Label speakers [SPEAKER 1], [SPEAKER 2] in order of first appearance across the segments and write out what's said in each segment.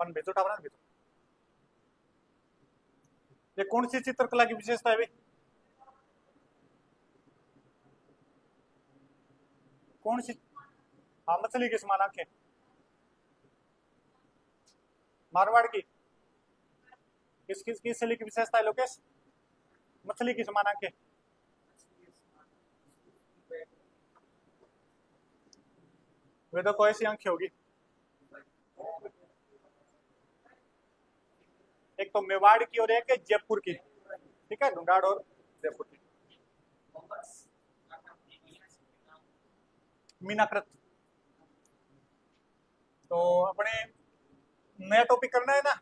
[SPEAKER 1] अपन भेजो टावरा भेजो। ये कौन सी चित्रकला की विशेषता है भाई? कौन सी? हाँ, मछली के समान आंखें, मारवाड़ की। किस शैली की विशेषता है लोकेश? मछली की समान आंखें। वे तो कोई सी आंखें होगी? एक तो मेवाड़ की और एक है जयपुर की, ठीक है, ढूंढाड़ और जयपुर की। मीनाकृत। तो अपने नया टॉपिक करना है ना?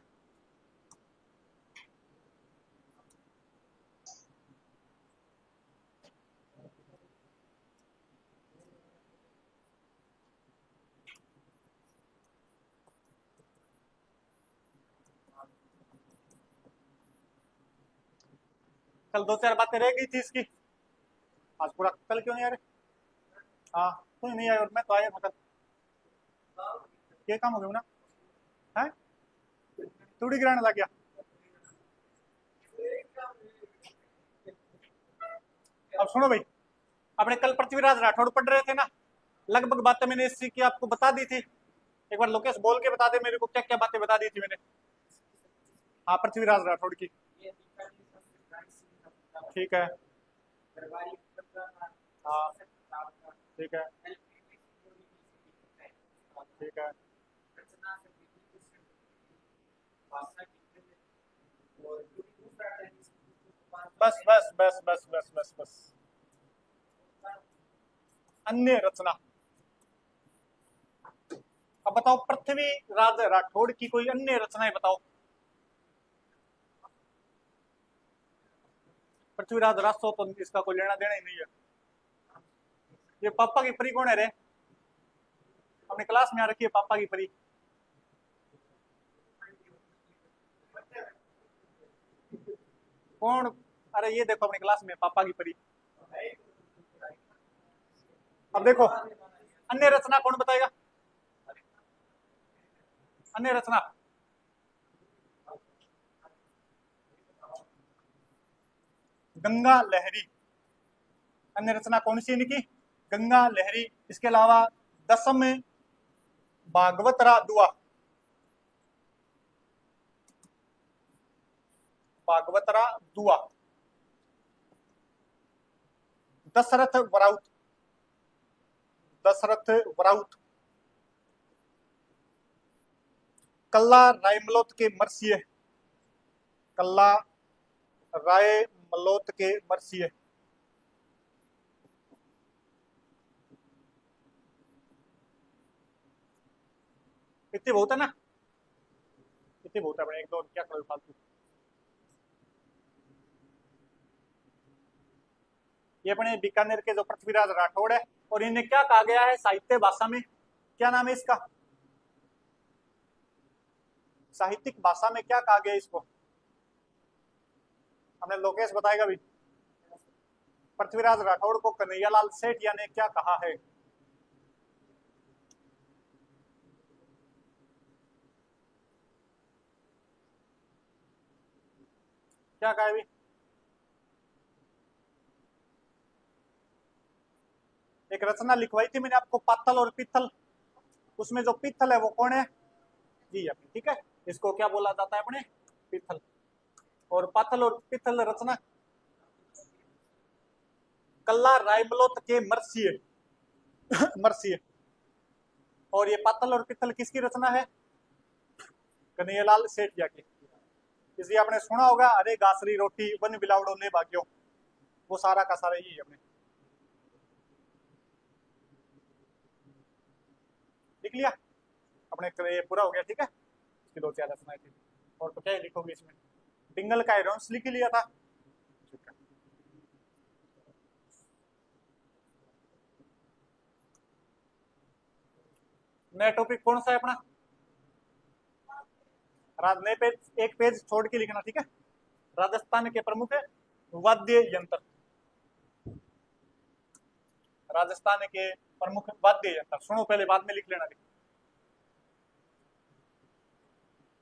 [SPEAKER 1] कल दो चार बातें रह गई थी इसकी, आज पूरा। कल क्यों नहीं आ रहे? हाँ, कोई नहीं आया और मैं तो आया था कल। क्या काम हो गया ना? है तूड़ी गिराने लग गया। अब सुनो भाई, अपने कल पृथ्वीराज राठौड़ पढ़ रहे थे ना, लगभग बातें मैंने इसी की आपको बता दी थी। एक बार लोकेश बोल के बता दे मेरे को, क्या क्या बातें बता दी थी मैंने। हाँ, पृथ्वीराज राठौड़ की। ठीक है। हाँ, ठीक है। ठीक है। बस बस बस बस बस बस बस। अन्य रचना। अब बताओ, पृथ्वीराज राठौड़ की कोई अन्य रचनाएं बताओ। पृथ्वीराज राठौड़ तो इसका कोई लेना देना ही नहीं है। ये पापा की परी कौन है रे? अपनी क्लास में आ रखी है पापा की परी। कौन? अरे ये देखो अपनी क्लास में पापा की परी। अब देखो, अन्य रचना कौन बताएगा? अन्य रचना। गंगा लहरी। अन्य रचना कौन सी इनकी? गंगा लहरी। इसके अलावा दसम भागवतरा दुआ। भागवतरा दुआ। दशरथ वराउत। दशरथ वराउत। कल्ला राय मलोत के मरसिए। कल्ला राय मलोत के मरसिए। इतनी बहुत है ना? इतनी बहुत है अपने, एक दो क्या करो फालतू। ये अपने बीकानेर के जो पृथ्वीराज राठौड़ है, और इन्हें क्या कहा गया है साहित्य भाषा में? क्या नाम है इसका? साहित्यिक भाषा में क्या कहा गया इसको? हमने लोकेश बताएगा भी। पृथ्वीराज राठौड़ को कन्हैयालाल सेठिया ने क्या कहा है? क्या कहा है भी? एक रचना लिखवाई थी मैंने आपको, पातल और पित्तल। उसमें जो पित्तल है वो कौन है? जी अपने, ठीक है। इसको क्या बोला जाता है अपने? पित्तल। और पातल और पित्तल रचना कल्ला रायमलोत के मरसिए। मरसिए। और ये पातल और पित्तल किसकी रचना है? कन्हैयालाल सेठिया की। इसलिए आपने सुना होगा, अरे गासरी रोटी वन बिलावड़ो ने भाग्यो। वो सारा का सारा यही है अपने। लिख लिया अपने? ये पूरा हो गया, ठीक है। इसकी दो चार रचनाएं थी, और तो क्या लिखोगे इसमें? डिंगल का एरोन्स लिख लिया था, ठीक है। नया टॉपिक कौन सा है अपना? नए पेज, एक पेज छोड़ के लिखना, ठीक है। राजस्थान के प्रमुख वाद्य यंत्र। राजस्थान के प्रमुख वाद्य यंत्र सुनो पहले, बाद में लिख लेना।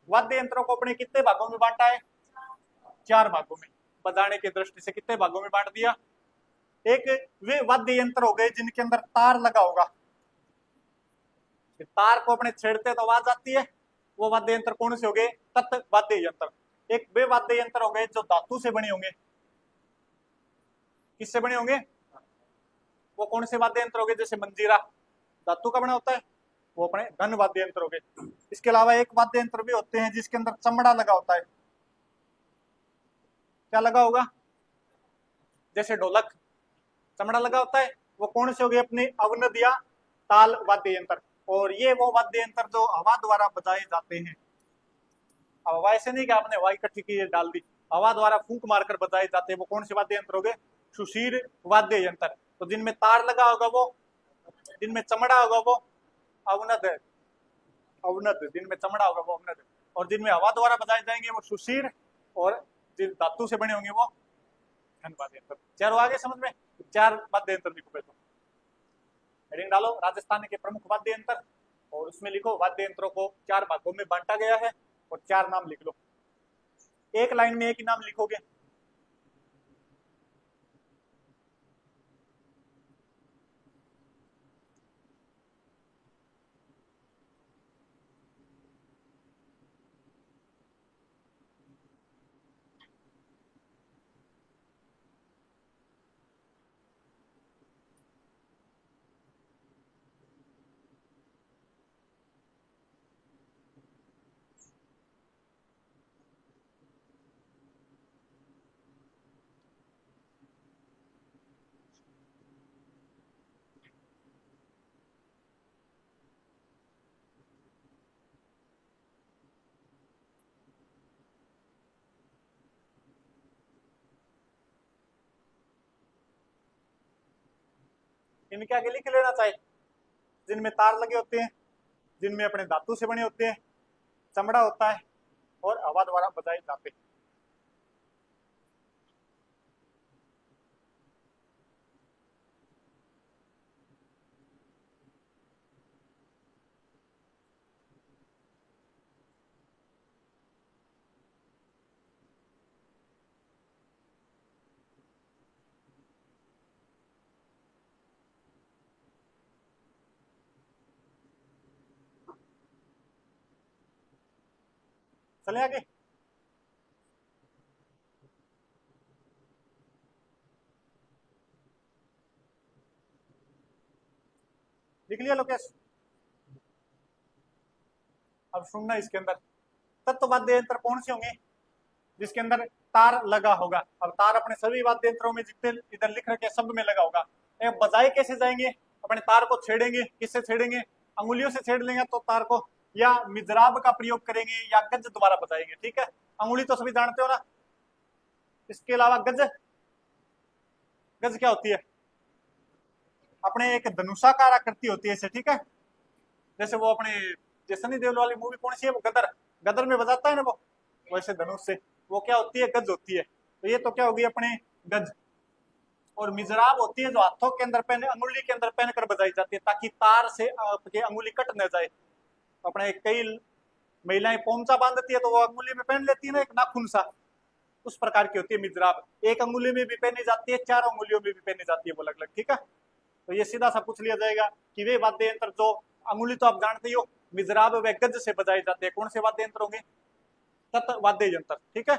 [SPEAKER 1] वाद्य यंत्रों को अपने कितने भागों में बांटा है? 4 भागों में। बजाने की दृष्टि से कितने भागों में बांट दिया? एक वे वाद्य यंत्र हो गए जिनके अंदर तार लगा होगा, तार को अपने छेड़ते तो आवाज आती है, वो वाद्य यंत्र कौन से हो गए? तत् वाद्य यंत्र। एक वे वाद्य यंत्र हो गए जो धातु से बने होंगे। किससे बने होंगे? वो कौन से वाद्य यंत्र हो गए? जैसे मंजीरा धातु का बना होता है, वो अपने घन वाद्य यंत्र हो गए। इसके अलावा एक वाद्य यंत्र भी होते हैं जिसके अंदर चमड़ा लगा होता है। क्या लगा होगा? जैसे ढोलक चमड़ा लगा होता है, वो कौन से हो गए? अपने अवनद या ताल वाद्य यंत्र। और ये वो वाद्य यंत्र जो हवा द्वारा बजाए जाते हैं। अब हवा ऐसे नहीं कि आपने हवा इकट्ठी की डाल दी, हवा द्वारा फूंक मारकर बजाए जाते हैं, वो कौन से वाद्य यंत्र हो गए? सुशीर वाद्य यंत्र। तो जिनमें तार लगा होगा वो, जिनमें चमड़ा होगा वो अवनद है, अवनद। जिनमें चमड़ा होगा वो अवनद, और जिनमें हवा द्वारा बजाए जाएंगे वो सुशीर, और जिन धातु से बने होंगे वो घन वाद्य यंत्र। चारों आगे समझ में? 4 वाद्य यंत्र लिखो पहले। हेडिंग डालो राजस्थान के प्रमुख वाद्य यंत्र, और उसमें लिखो वाद्य यंत्रों को 4 भागों में बांटा गया है, और 4 नाम लिख लो। एक लाइन में एक ही नाम लिखोगे। इनके आगे लिख लेना चाहिए। जिनमें तार लगे होते हैं, जिनमें अपने धातु से बने होते हैं, चमड़ा होता है, और हवा द्वारा बजाए जाते हैं। चले आगे। लिख लिया लोकेश? अब सुनना इसके अंदर तत्व वाद्य यंत्र कौन से होंगे? जिसके अंदर तार लगा होगा। अब तार अपने सभी वाद्य यंत्रों में जितने इधर लिख रखे सब में लगा होगा। बजाए कैसे जाएंगे? अपने तार को छेड़ेंगे। किससे छेड़ेंगे? अंगुलियों से छेड़ लेंगे तो तार को, या मिजराब का प्रयोग करेंगे, या गज द्वारा बजाएंगे। ठीक है, अंगुली तो सभी जानते हो ना। इसके अलावा गज, गज क्या होती है? अपने एक धनुषाकार आकृति होती है इसे। ठीक है, जैसे वो अपने जैसे सनी देओल वाली मूवी कौन सी है, वो गदर, गदर में बजाता है ना वो, वैसे धनुष से वो क्या होती है? गज होती है। तो ये तो क्या होगी? अपने गज। और मिजराब होती है जो हाथों के अंदर पहने, अंगुली के अंदर पहनकर बजाई जाती है, ताकि तार से आपके अंगुली कट न जाए। अपने कई महिलाएं पोंचा बांधती है तो वो अंगुली में पहन लेती है ना एक नाखून सा, उस प्रकार की होती है मिजराब। एक अंगुली में भी पहनी जाती है, 4 अंगुलियों में भी पहनी जाती है वो अलग अलग। ठीक है, तो ये सीधा सा पूछ लिया जाएगा कि वे वाद्य यंत्र जो अंगुली तो आप जानते ही हो, मिजराब व गज से बजाए जाते हैं, कौन से वाद्य यंत्र होंगे? तत् वाद्य यंत्र। ठीक है,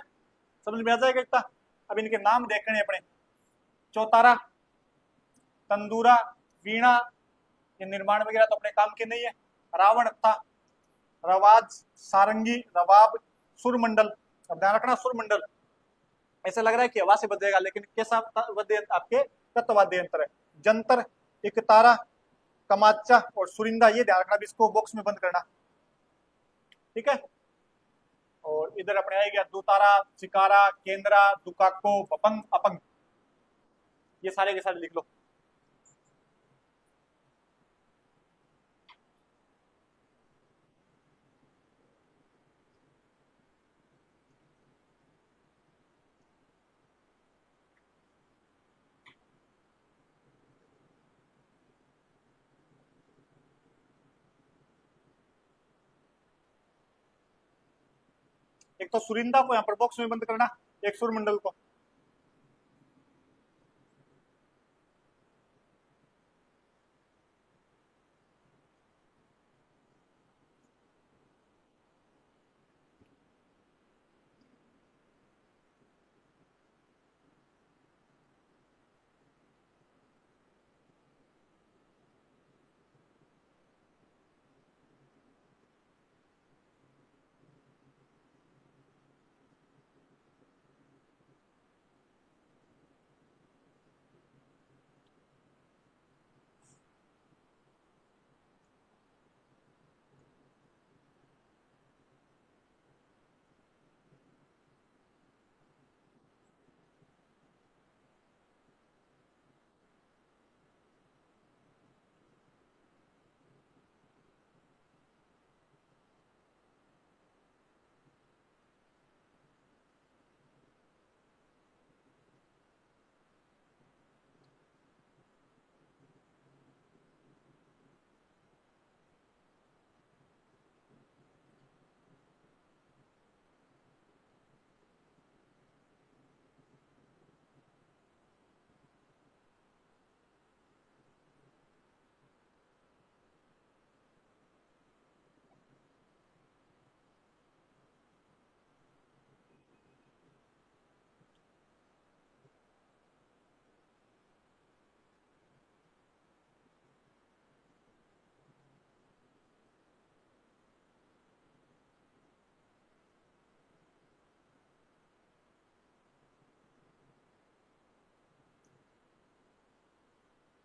[SPEAKER 1] समझ में आ जाएगा इतना? अब इनके नाम देखने अपने, चौतारा, तंदूरा, वीणा, ये निर्माण वगैरह तो अपने काम के नहीं है। रावण था, रवाज, सारंगी, रवाब, सुरमंडल। अब ध्यान रखना, सुरमंडल ऐसे लग रहा है कि हवा से बजेगा, लेकिन कैसा वाद्य आपके तत्ववाद्य यंत्र है। जंतर, एक तारा, कमाचा और सुरिंदा, ये ध्यान रखना, इसको बॉक्स में बंद करना। ठीक है, और इधर अपने आएगा दुतारा, चिकारा, केंद्रा, दुकाको, बपंग, अपंग, ये सारे के सारे लिख लो। एक तो सुरिंदा को यहाँ पर बॉक्स में बंद करना, एक सुरमंडल को।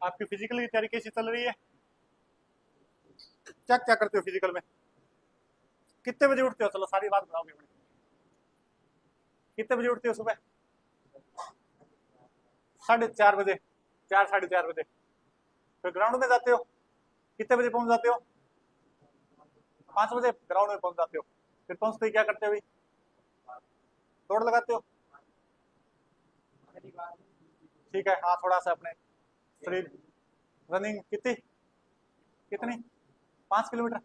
[SPEAKER 1] आपकी फिजिकल की तैयारी कैसी चल रही है? क्या क्या करते हो फिजिकल में? कितने बजे उठते हो? चलो सारी बात बताओगे अपने। कितने बजे उठते हो सुबह? 4:30 बजे, 4 साढ़े 4 बजे। फिर ग्राउंड में जाते हो, कितने बजे पहुंच जाते हो? 5 बजे ग्राउंड में पहुंच जाते हो। फिर पहुंचते ही क्या करते हो? अभी दौड़ लगाते हो? ठीक है, हाँ थोड़ा सा अपने शरीर रनिंग कितनी कितनी 5 किलोमीटर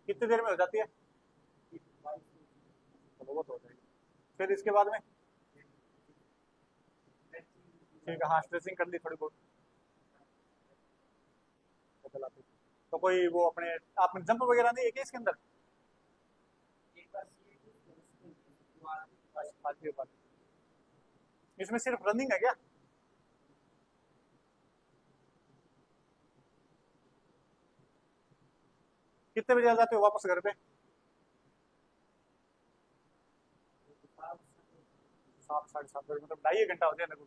[SPEAKER 1] कितनी देर में हो जाती है? चलो वो तो हो जाएगी। फिर इसके बाद में ठीक है, हाँ स्ट्रेचिंग कर ली थोड़ी बहुत। तो कोई वो अपने आपने जंप वगैरह नहीं है क्या इसके अंदर? इसमें सिर्फ रनिंग है क्या? कितने बजे आ जाते हो वापस घर पे? 7 साढ़े 7 बजे, मतलब 2.5 घंटा हो जाए लगभग।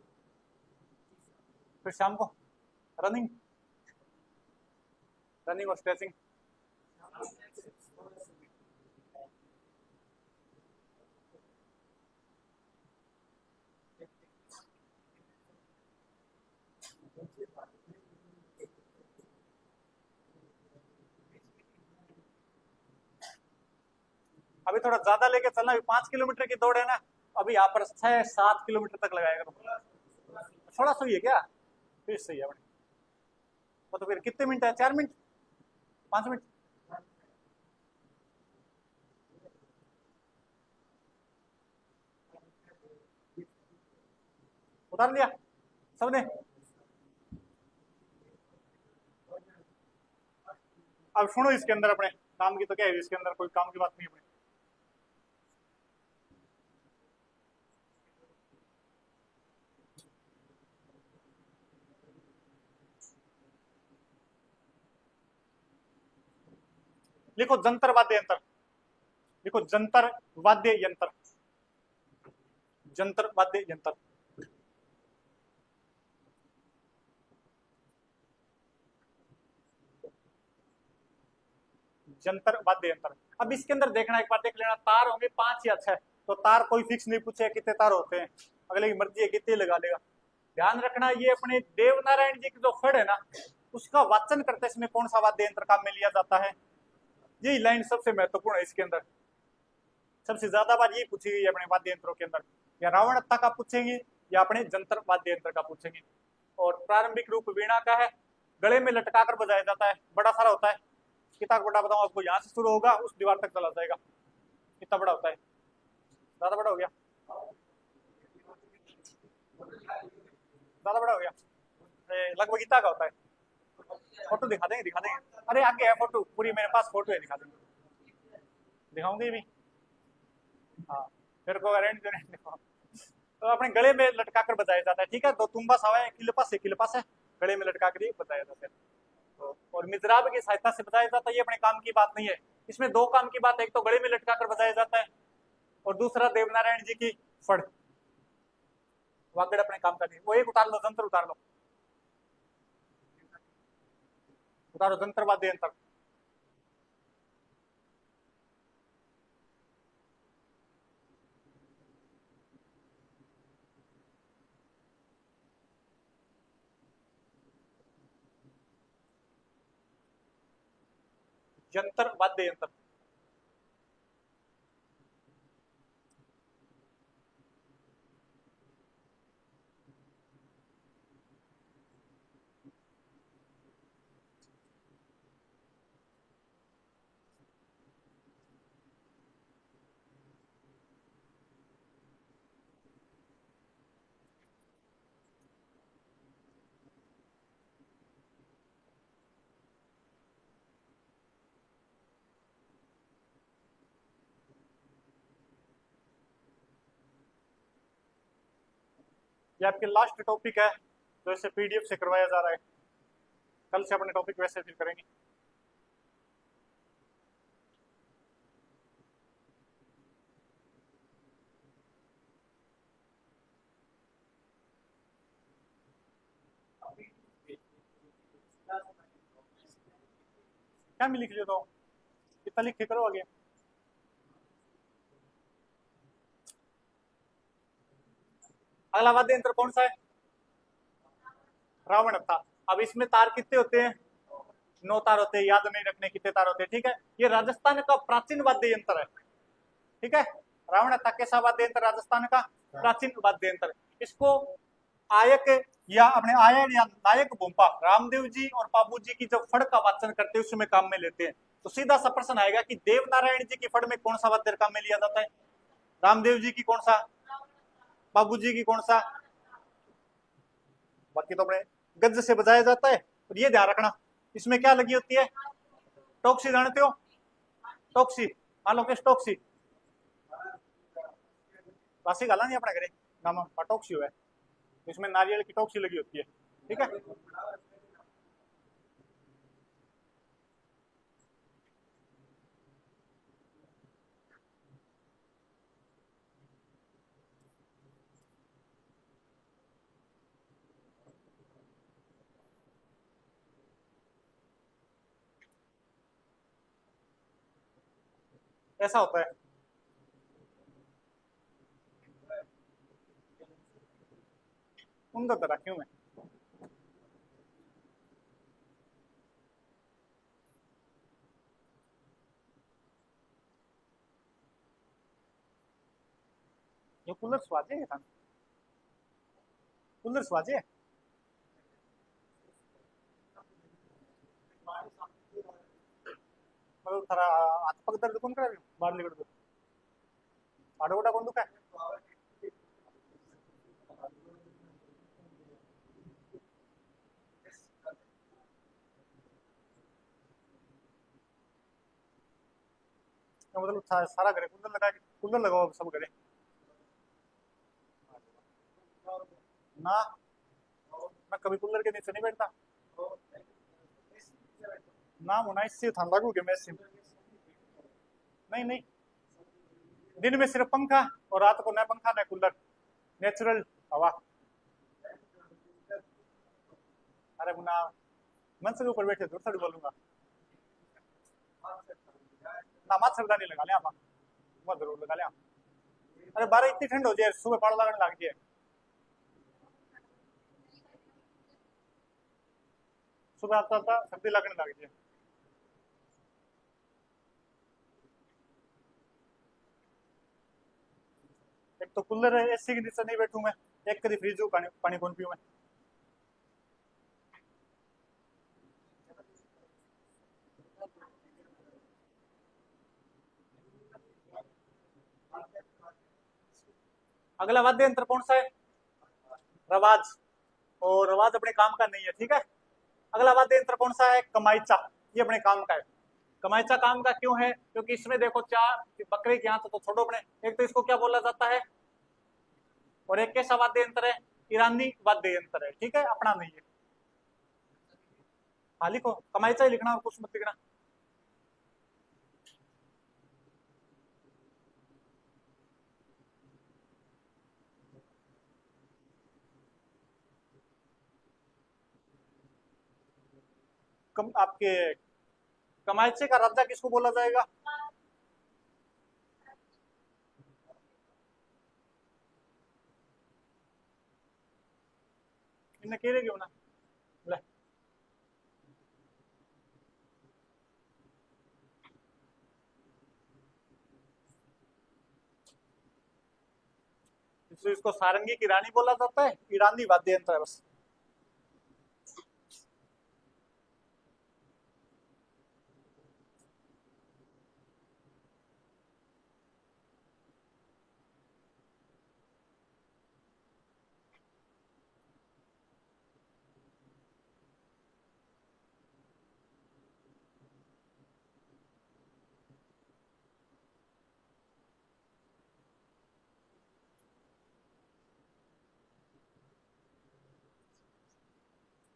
[SPEAKER 1] फिर शाम को रनिंग रनिंग और स्ट्रेचिंग। अभी थोड़ा ज्यादा लेके चलना, अभी 5 किलोमीटर की दौड़ है ना, अभी यहाँ पर 6 7 किलोमीटर तक लगाएगा तो थोड़ा सही है क्या? फिर सही है अपने। वो तो फिर कितने मिनट है? 4 मिनट, 5 मिनट? उतार लिया सबने? अब सुनो, इसके अंदर अपने काम की तो क्या है, इसके अंदर कोई काम की बात नहीं है अपने। लिखो जंतर वाद्य यंत्र, लिखो जंतर वाद्य यंत्र, जंतर वाद्य यंत्र। जंतर वाद्य यंत्र। अब इसके अंदर देखना, एक बार देख लेना, तार होंगे 5 या 6। तो तार कोई फिक्स नहीं पूछे कितने तार होते हैं, अगले की मर्जी है कितने लगा लेगा। ध्यान रखना, ये अपने देवनारायण जी की जो फड़ है ना, उसका वाचन करते समय कौन सा वाद्य यंत्र काम में लिया जाता है, यही लाइन सबसे महत्वपूर्ण है इसके अंदर। सबसे ज्यादा बार यही पूछी गई है अपने वाद्य यंत्रों के अंदर, या रावण हत्ता का पूछेंगे या अपने जंतर वाद्य यंत्र का पूछेंगे। और प्रारंभिक रूप वीणा का है, गले में लटका कर बजाया जाता है, बड़ा सारा होता है। किताब बड़ा बताऊं आपको, यहाँ से शुरू होगा उस दीवार तक चला जाएगा। कितना बड़ा होता है? ज्यादा बड़ा हो गया, ज्यादा बड़ा हो गया। लगभग इतना का होता है। फोटो दिखा देंगे, दिखा देंगे। अरे आगे है फोटो पूरी, मेरे पास फोटो है, दिखा देंगे, दिखाऊंगे भी। हाँ, मेरे को अरेंज दिखाओ। तो अपने गले में लटका कर बजाया जाता है, ठीक है। दो तुम्बा सावा है, एक किलपास है, गले में लटका कर ही बजाया जाता है। तो और मिजराब की सहायता से बजाया जाता है, ये अपने काम की बात नहीं है। इसमें दो काम की बात है, एक तो गले में लटका कर बजाया जाता है, और दूसरा देवनारायण जी की फड़ वागड़ अपने काम का नहीं। वो एक उतार लो, जंतर उतार लो, उतारो जंतर वाद्य यंत्र। यंत्र वाद्य यंत्र। ये आपके लास्ट टॉपिक है, जो इसे पीडीएफ से करवाया जा रहा है। कल से अपने टॉपिक वैसे फिर करेंगे। क्या मैं लिख लेता हूँ, कितना लिख के करो आगे। अगला वाद्य यंत्र कौन सा है? रावण था। अब इसमें तार कितने होते हैं? 9 तार होते हैं, याद नहीं रखने कितने तार होते हैं, ठीक है। ये राजस्थान का प्राचीन वाद्य यंत्र है, ठीक है। रावण था कैसा वाद्य यंत्र? राजस्थान का प्राचीन वाद्य यंत्र। इसको आयक या अपने आयन या नायक भूपा रामदेव जी और बाबू जी की जब फड़ का वाचन करते हैं उसमें काम में लेते हैं। तो सीधा सा प्रश्न आएगा कि देवनारायण जी की फड़ में कौन सा वाद्य काम में लिया जाता है? रामदेव जी की कौन सा? बाबू जी की कौन सा? बाकी तो अपने गज से बजाया जाता है। और ये ध्यान रखना, इसमें क्या लगी होती है? टॉक्सी, जानते हो? टॉक्सी, हाँ लोकेश, टॉक्सी वासी गाला नहीं अपने घरे नाम टॉक्सी हुआ है, इसमें नारियल की टॉक्सी लगी होती है, ठीक है। ऐसा होता है। उनका तरह क्यों है? ये कूलर स्वाजे है था, कूलर स्वाजे है। मतलब थारा हाथ पग दर्द कौन करे? बाहर निकल दो, आड़ो गोटा कौन दुखा है? तो मतलब सारा घरे कूलर लगा के, कूलर लगाओ सब घरे ना। मैं कभी कूलर के नीचे नहीं बैठता ना, होना इससे ठंडा लागू के मैं इससे नहीं नहीं। दिन में सिर्फ पंखा, और रात को न पंखा न कूलर, नेचुरल हवा। अरे मुन्ना, मन से ऊपर बैठे दूर थोड़ी बोलूंगा ना। मच्छरदानी लगा लिया, मैं जरूर लगा लिया। अरे बारह इतनी ठंड हो जाए, सुबह पाला लगने लग जाए, सुबह आता आता सर्दी लगने लग जाए। एक तो कूलर है, एसी के नीचे नहीं बैठू मैं, एक कभी फ्रिज पानी पानी कौन पीऊं मैं। अगला वाद्य यंत्र कौन सा है? रवाज। और रवाज अपने काम का नहीं है, ठीक है। अगला वाद्य यंत्र कौन सा है? कमाइचा। ये अपने काम का है। कमाइचा काम का क्यों है? क्योंकि इसमें देखो चार बकरे के हाथ तो छोड़ो अपने, एक तो इसको क्या बोला जाता है, और एक कैसा वाद्य यंत्र है? ईरानी वाद्य यंत्र है, ठीक है, अपना नहीं है। हाँ लिखो, कमाइचा ही लिखना और कुछ मत लिखना। आपके कमाइचे का राजा किसको बोला जाएगा? इन्हें कह रहे क्यों ना ले। इसको सारंगी की रानी बोला जाता है, ईरानी वाद्य यंत्र है बस।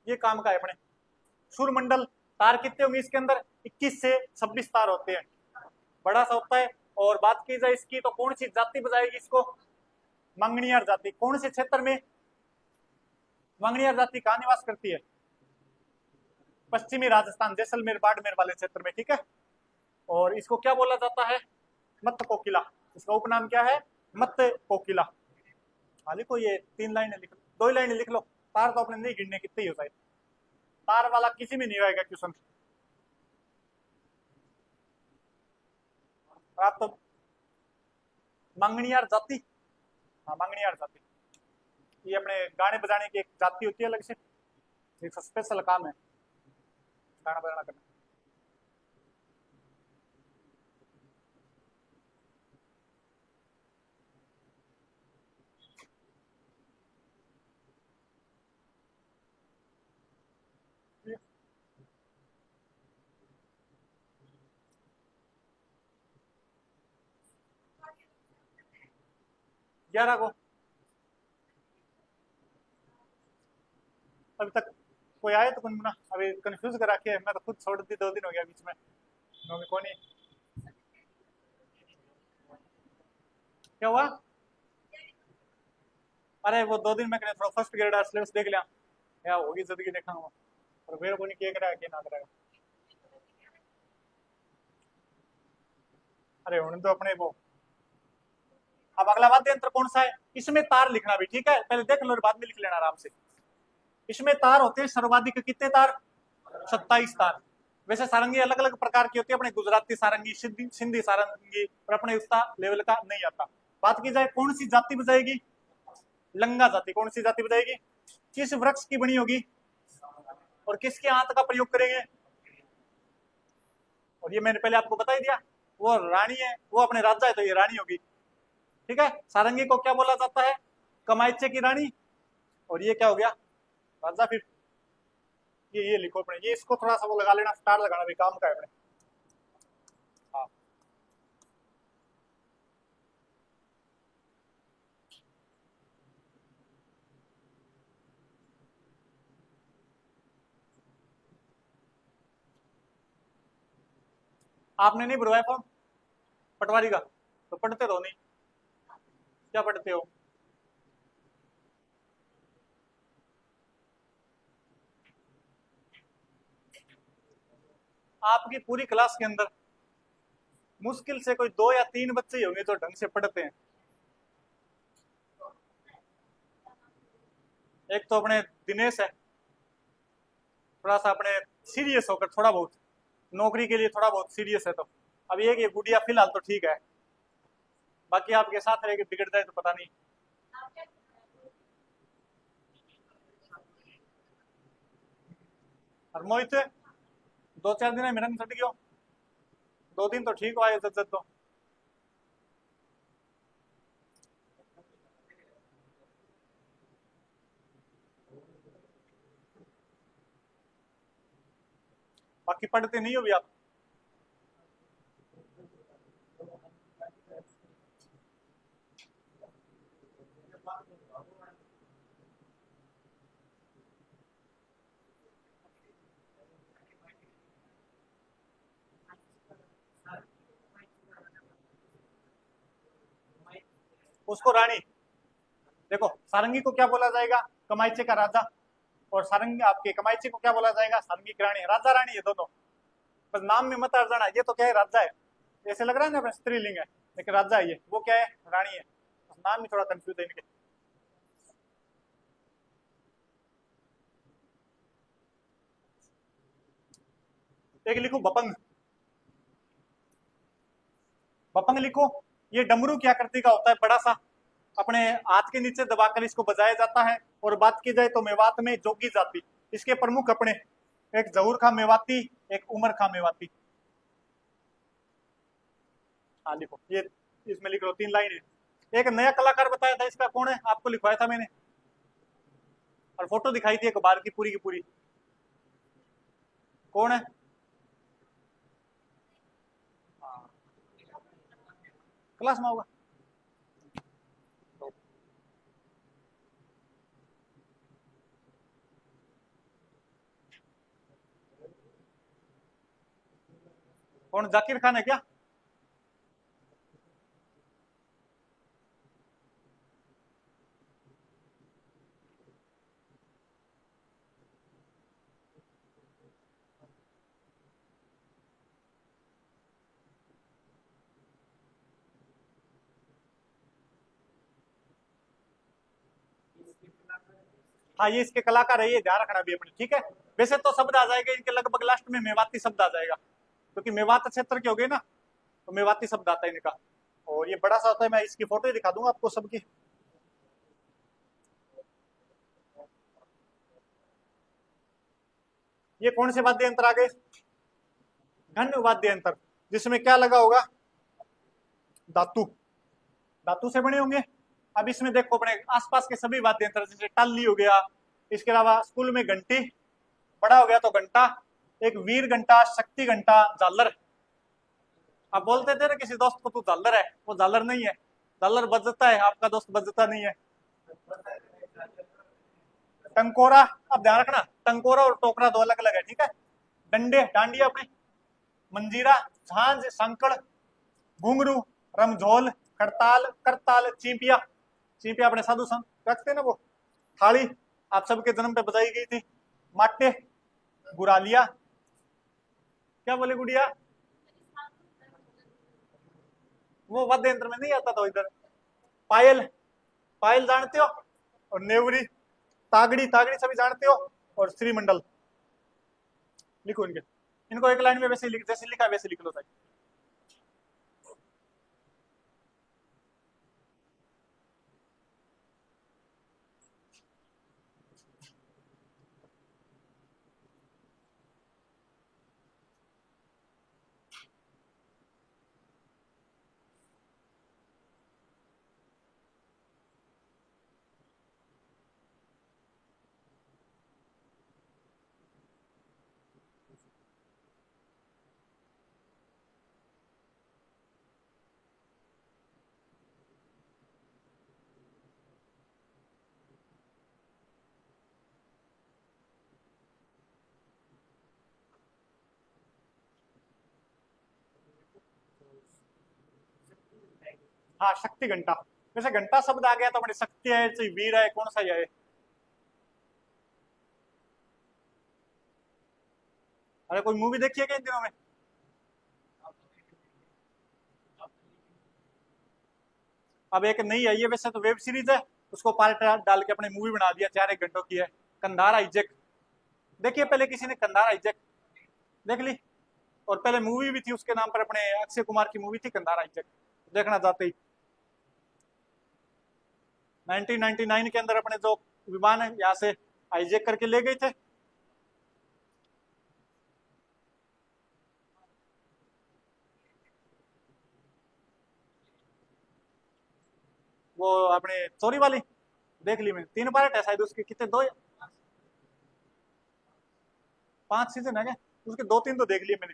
[SPEAKER 1] ये काम का है अपने। सूर्यमंडल, तार कितने होंगे इसके अंदर? 21 से 26 तार होते हैं, बड़ा सा होता है। और बात की जाए इसकी तो कौन सी जाति बजाएगी इसको? मंगनियार जाति। कौन से क्षेत्र में मंगनियार जाति कहाँ निवास करती है? पश्चिमी राजस्थान, जैसलमेर बाड़मेर वाले क्षेत्र में, ठीक है। और इसको क्या बोला जाता है? मत कोकिला। इसका उपनाम क्या है? मत कोकिला। हाँ लिखो, ये 3 लाइनें लिख लो, 2 लाइनें लिख लो। तार तो अपने नहीं गिनने कितने ही होता है, तार वाला किसी में नहीं आएगा क्वेश्चन। आप तो मंगनियार जाति, हाँ मंगनियार जाति, ये अपने गाने बजाने की एक जाति होती है अलग से, एक स्पेशल काम है गाना बजाना करना। ग्यारह को अभी तक कोई आया तो कौन ना, अभी कंफ्यूज करा के मैं तो खुद छोड़ दी, 2 दिन हो गया बीच में, कौन ही। क्या हुआ? अरे वो 2 दिन में थोड़ा फर्स्ट ग्रेड सिलेबस देख लिया, क्या होगी जिंदगी देखा हूँ, और मेरे को नहीं क्या करेगा क्या ना करेगा। अरे उन्होंने तो अपने वो। अब अगला वाद्य यंत्र कौन सा है? इसमें तार लिखना भी, ठीक है, पहले देख लो बाद में लिख लेना आराम से। इसमें तार होते हैं सर्वाधिक कितने तार? 27 तार। वैसे सारंगी अलग अलग प्रकार की होती है, अपने गुजराती सारंगी, सिंधी सारंगी, और अपने उसका लेवल का नहीं आता। बात की जाए कौन सी जाति बजाएगी? लंगा जाति। कौन सी जाति बजाएगी? किस वृक्ष की बनी होगी और किसके हाथ का प्रयोग करेंगे? और ये मैंने पहले आपको बता ही दिया, वो रानी है, वो अपने राजा है तो ये रानी होगी, ठीक है। सारंगी को क्या बोला जाता है? कमाइचे की रानी। और ये क्या हो गया? राजा। फिर ये लिखो अपने, ये इसको थोड़ा सा वो लगा लेना, स्टार लगाना भी काम का है अपने। हाँ आपने नहीं भरवाया फॉर्म पटवारी का, तो पढ़ते रहो। नहीं क्या पढ़ते हो? आपकी पूरी क्लास के अंदर मुश्किल से कोई 2 या 3 बच्चे ही होंगे जो ढंग से पढ़ते हैं। एक तो अपने दिनेश है, थोड़ा सा अपने सीरियस होकर, थोड़ा बहुत नौकरी के लिए थोड़ा बहुत सीरियस है। तो अब ये गुड़िया फिलहाल तो ठीक है, बाकी आपके साथ रह के बिगड़ जाए तो पता नहीं। और मोहित 2-4 दिन मेरा नहीं छट गयो, 2 दिन तो ठीक हो आए तो। बाकी पढ़ते नहीं हो भी आप। उसको रानी, देखो सारंगी को क्या बोला जाएगा, कमाइचे का राजा, और सारंगी आपके कमाइचे को क्या बोला जाएगा, सारंगी की रानी। राजा रानी है दोनों, बस नाम में मत आ जाना, ये तो क्या है राजा है, ऐसे लग रहा है ना अपने स्त्रीलिंग है, लेकिन राजा है ये, वो क्या है रानी है, बस नाम ही थोड़ा कंफ्यूज है इनके। एक लिखो बपंग, बपंग लिखो। ये डमरू की आकृति का होता है, बड़ा सा, अपने हाथ के नीचे दबाकर इसको बजाया जाता है। और बात की जाए तो मेवात में जोगी जाति, इसके प्रमुख अपने एक जहूर खां मेवाती, एक उमर खां मेवाती। हाँ लिखो, ये इसमें लिख लो, 3 लाइन है। एक नया कलाकार बताया था, इसका कौन है, आपको लिखवाया था मैंने, और फोटो दिखाई थी एक बार की पूरी, कौन है? क्लास में होगा। कौन, जाकिर खान है क्या? हाँ ये इसके कलाकार है, ये ध्यान रखना भी अपने, ठीक है। वैसे तो शब्द आ जाएगा इनके लगभग लास्ट में, मेवाती शब्द आ जाएगा, क्योंकि मेवात क्षेत्र के हो गए ना, तो मेवाती शब्द आता है इनका। और ये बड़ा सा होता है, मैं इसकी फोटो ही दिखा दूंगा आपको सबकी। ये कौन से वाद्य यंत्र आ गए, घन वाद्य यंत्र, जिसमें क्या लगा होगा, धातु, धातु से बने होंगे। अब इसमें देखो अपने आसपास के सभी वाद्य यंत्र, जैसे टाली हो गया, इसके अलावा स्कूल में घंटी, बड़ा हो गया तो घंटा, एक वीर घंटा, शक्ति घंटा, झालर। आप बोलते थे ना किसी दोस्त को तू झालर है, वो झालर नहीं है, झालर बजता है, आपका दोस्त बजता नहीं है। टंकोरा, अब ध्यान रखना, टंकोरा और टोकरा दो अलग अलग है, ठीक है। डंडे, डांडिया अपने, मंजीरा, झांझ, सांकड़, घुंघरू, रमझोल, खड़ताल, करताल, चींपिया, चींपिया अपने साधु संत रखते ना वो, थाली आप सबके जन्म पे बजाई गई थी, माटे, गुरालिया, क्या बोले गुड़िया, वो वाद्य यंत्र में नहीं आता था इधर। पायल, पायल जानते हो, और नेवरी, तागड़ी, तागड़ी सभी जानते हो, और श्रीमंडल। लिखो इनके, इनको एक लाइन में वैसे लिख, जैसे लिखा वैसे लिख लो भाई। हाँ शक्ति घंटा, वैसे घंटा शब्द आ गया तो अपने शक्ति है, चाहे वीर है, कौन सा ही है। अरे कोई मूवी देखी है क्या इन दिनों में? अब एक नई आई है, वैसे तो वेब सीरीज है, उसको पार्ट डाल के अपने मूवी बना दिया, 4-1 घंटों की है, कंधार हाईजैक। देखिए पहले किसी ने कंधार हाईजैक देख ली, और पहले मूवी भी थी उसके नाम पर, अपने अक्षय कुमार की मूवी थी कंधार हाईजैक, देखना चाहते ही। 1999 के अंदर अपने जो विमान है यहाँ से हाईजैक करके ले गए थे। वो अपने चोरी वाली देख ली मैंने, 3 पार्ट है शायद उसके, कितने 2 5 सीजन है क्या? उसके 2-3 तो देख लिए मैंने।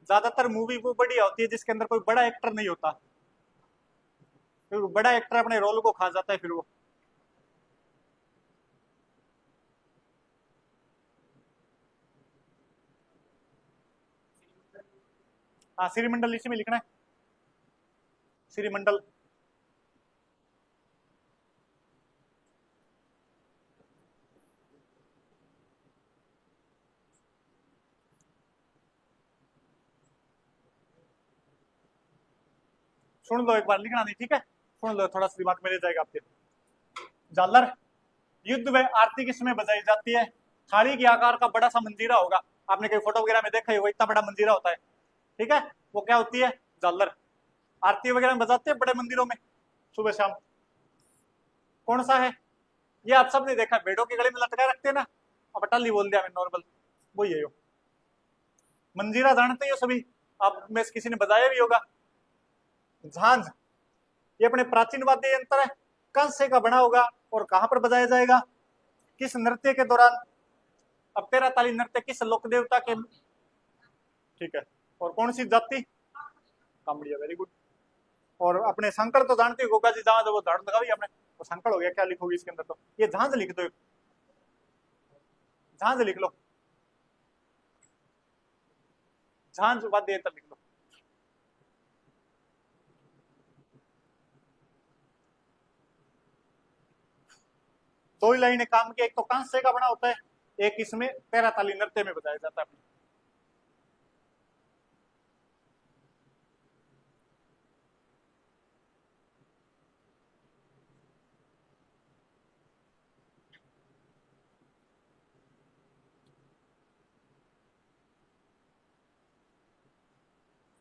[SPEAKER 1] ज्यादातर मूवी वो बढ़िया होती है जिसके अंदर कोई बड़ा एक्टर नहीं होता, फिर बड़ा एक्टर अपने रोल को खा जाता है फिर वो। हाँ, श्रीमंडल इसी में लिखना है, श्रीमंडल। सुन लो एक बार, लिखना नहीं, ठीक है, सुन लो थोड़ा सा दिमाग में ले जाएगा आपके। झालर, युद्ध में आरती किस में बजाई जाती है? थाली के आकार का बड़ा सा मंजीरा होगा, आपने कहीं फोटो वगैरह में देखा ही होगा, इतना बड़ा मंजीरा होता है, ठीक है, वो क्या होती है? झालर। आरती वगैरह में बजाते हैं बड़े मंदिरों में सुबह शाम। कौन सा है? ये आप सबने देखा, भेड़ों के गले में लटका रखते हैं ना, अब टाली बोल दिया मैं, नॉर्मल वही है यो। मंजीरा जानते हो सभी, आप में से किसी ने बजाया भी होगा। झांझ, ये अपने प्राचीन वाद्य यंत्र है, कंसे का बना होगा, और कहां पर बजाया जाएगा? किस नृत्य के दौरान? अब तेरा ताली नृत्य किस लोक देवता के? ठीक है, और कौन सी जाति? Kamadia, very good. और अपने संकल तो जानते हो, गोगा जी जहां वो झाड़ लगाई आपने, वो संकल हो गया, क्या लिखोगे इसके अंदर? तो ये झांझ लिख दो, झांझ लिख लो, झांझ वाद्य यंत्र लिख लो। दो ही लाइनें काम की, एक तो कांसे का बना होता है, एक इसमें तेरा ताली नृत्य में बताया जाता है।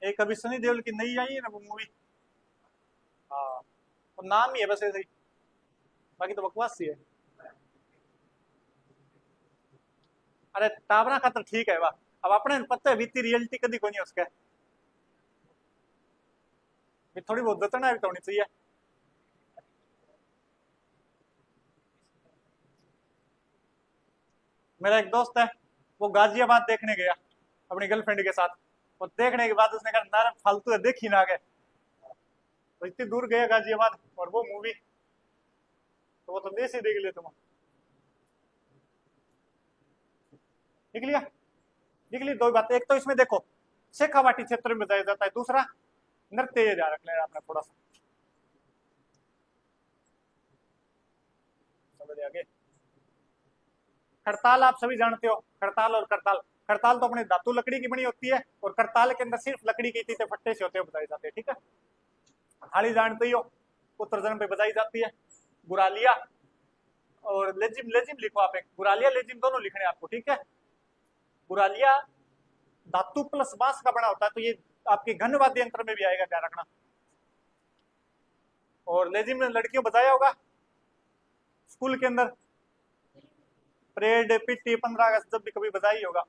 [SPEAKER 1] एक अभी सनी देओल की नई आई है ना वो मूवी, हाँ, वो नाम ही है बस ऐसे ही, बाकी तो बकवास ही है। अरे टावरा का तो ठीक है, वाह, अब अपने पता है बीती रियलिटी कभी कोई नहीं उसका, भी थोड़ी बहुत दतना भी तो होनी चाहिए। मेरा एक दोस्त है, वो गाजियाबाद देखने गया अपनी गर्लफ्रेंड के साथ, और देखने के बाद उसने कहा नारा फालतू है, देख ही ना गए, तो इतनी दूर गया गाजियाबाद और वो मूवी, तो वो तो देश ही देख लिया तुम। लिख लिया, लिख ली दो बातें, एक तो इसमें देखो शेखावाटी क्षेत्र में जाया जाता है, दूसरा नृत्य ये ध्यान रख लेना आपने थोड़ा सा, समझ आगे। खड़ताल आप सभी जानते हो, खड़ताल और करताल। खड़ताल तो अपने धातु लकड़ी की बनी होती है, और करताल के अंदर सिर्फ लकड़ी के तीते फट्टे से होते हैं, बताए जाते हैं, ठीक है। थाली जानते ही हो, उत्तर जन्म पे बजाई जाती है। बुरालिया और लेजिम, लेजिम लिखो आप, एक बुरालिया लेजिम दोनों लिखने आपको, ठीक है। बुरालिया धातु प्लस बांस का बना होता है, तो ये आपके घन वाद्य यंत्र में भी आएगा, ध्यान रखना। और लेजिम में लड़कियों बजाया होगा स्कूल के अंदर, परेड पीटी 15 अगस्त जब भी कभी बजाई होगा।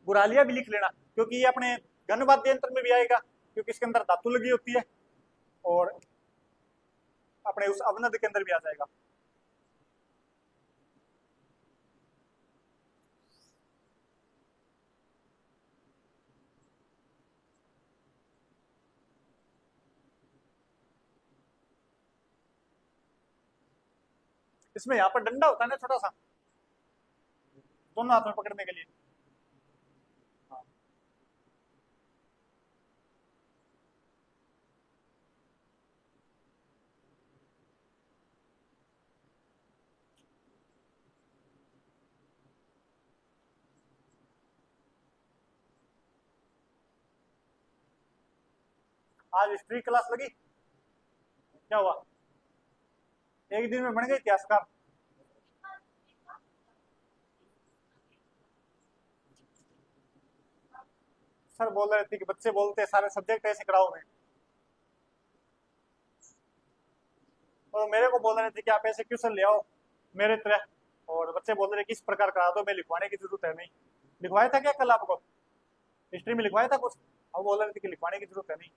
[SPEAKER 1] बुरालिया भी लिख लेना, क्योंकि ये अपने घन वाद्य यंत्र में भी आएगा, क्योंकि इसके अंदर धातु लगी होती है, और अपने उस अवनद के अंदर भी आ जाएगा। इसमें यहाँ पर डंडा होता है ना छोटा सा, दोनों हाथ में पकड़ने के लिए। हाँ। आज हिस्ट्री क्लास लगी, क्या हुआ? एक दिन में बन गए इतिहासकार। सर बोल रहे थे कि बच्चे बोलते हैं सारे सब्जेक्ट ऐसे कराओ मैं, और मेरे को बोल रहे थे कि आप ऐसे क्वेश्चन ले आओ मेरे तरह, और बच्चे बोल रहे किस प्रकार करा दो, मैं लिखवाने की जरूरत है नहीं। लिखवाया था क्या कल आपको, हिस्ट्री में लिखवाया था कुछ? अब बोल रहे थे कि लिखवाने की जरूरत है नहीं।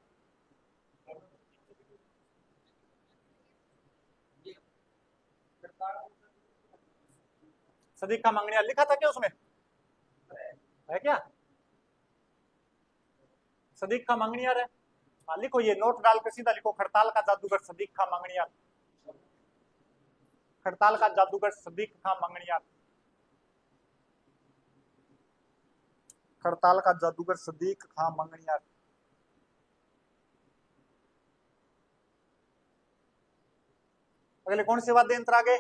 [SPEAKER 1] सदीक का मंगनिया लिखा था क्या उसमें, है क्या? सदीक का मंगनियार है। हाँ लिखो, ये नोट डाल कर सीधा लिखो, खड़ताल का जादूगर सदीक का मंगनियार। खड़ताल का जादूगर सदीक का मंगनियार। खड़ताल का जादूगर सदीक खां मंगनियार। अगले कौन से वाद्य यंत्र आ गए?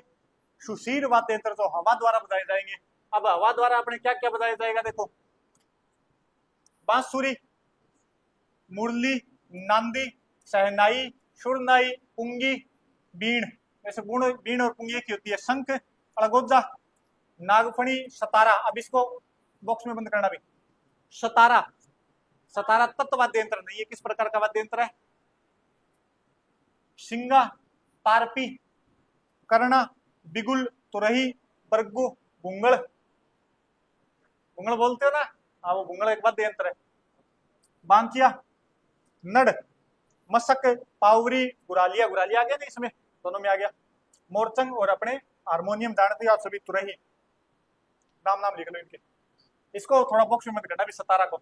[SPEAKER 1] सुशील वाद्य यंत्र तो हवा द्वारा बजाए जाएंगे। अब हवा द्वारा अपने क्या क्या बजाया जाएगा, देखो, बांसुरी, मुरली, नांदी, शहनाई, शुरनाई, पुंगी, बीण। जैसे गुण बीण और पुंगी की होती है। शंख, अड़गोजा, नागफणी, सतारा। अब इसको बॉक्स में बंद करना भी। सतारा, सतारा तत्व वाद्य यंत्र नहीं है, किस प्रकार का वाद्य यंत्र है? सिंगा, तारपी, कर्णा, बिगुल, तुरही, बरगु, भुंगल। भुंगल बोलते हो ना, हाँ वो भुंगल एक वाद्य यंत्र है। बांकिया, नड़, मशक, पावरी, गुरालिया। गुरालिया आ गया ना इसमें, दोनों में आ गया। मोरचंग और अपने हारमोनियम जानते हो आप सभी, तुरही। नाम नाम लिख लो इनके। इसको थोड़ा बॉक्स में मत करना भी, सतारा को।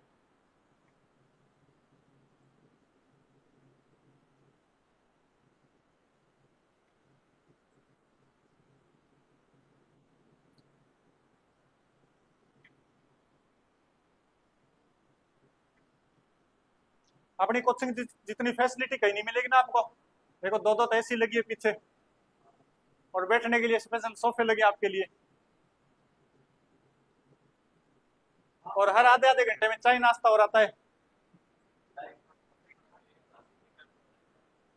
[SPEAKER 1] अपनी कोचिंग जितनी फैसिलिटी कहीं नहीं मिलेगी ना आपको। देखो दो दो तो ऐसी लगी है पीछे, और बैठने के लिए स्पेशल सोफे लगे आपके लिए, और हर आधे आधे घंटे में चाय नाश्ता हो रहा है।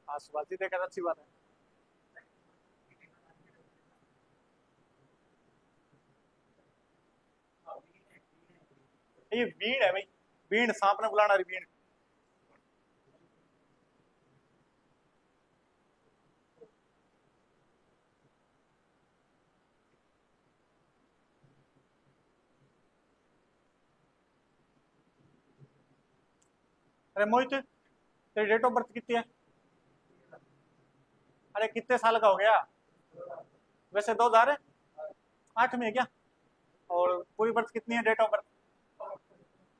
[SPEAKER 1] हाँ सुभाष जी, देखा अच्छी बात है। ये बीण है भाई, बीण, सांप ने बुलाना रही बीण। अरे मोहित, तेरी डेट ऑफ बर्थ कितनी है? अरे कितने साल का हो गया? वैसे 2008 में है क्या? और पूरी बर्थ कितनी है, डेट ऑफ बर्थ?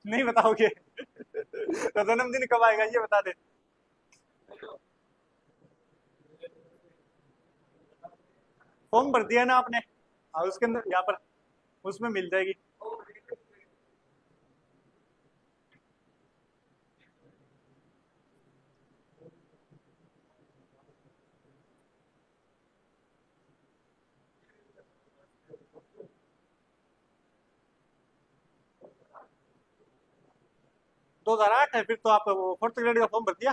[SPEAKER 1] नहीं बताओगे? तो जन्मदिन कब आएगा ये बता दे। फॉर्म भर दिया ना आपने? हाँ उसके अंदर, यहाँ पर उसमें मिल जाएगी। दो हजार आठ है, फिर तो आप वो फोर्थ ग्रेड का फॉर्म भर दिया।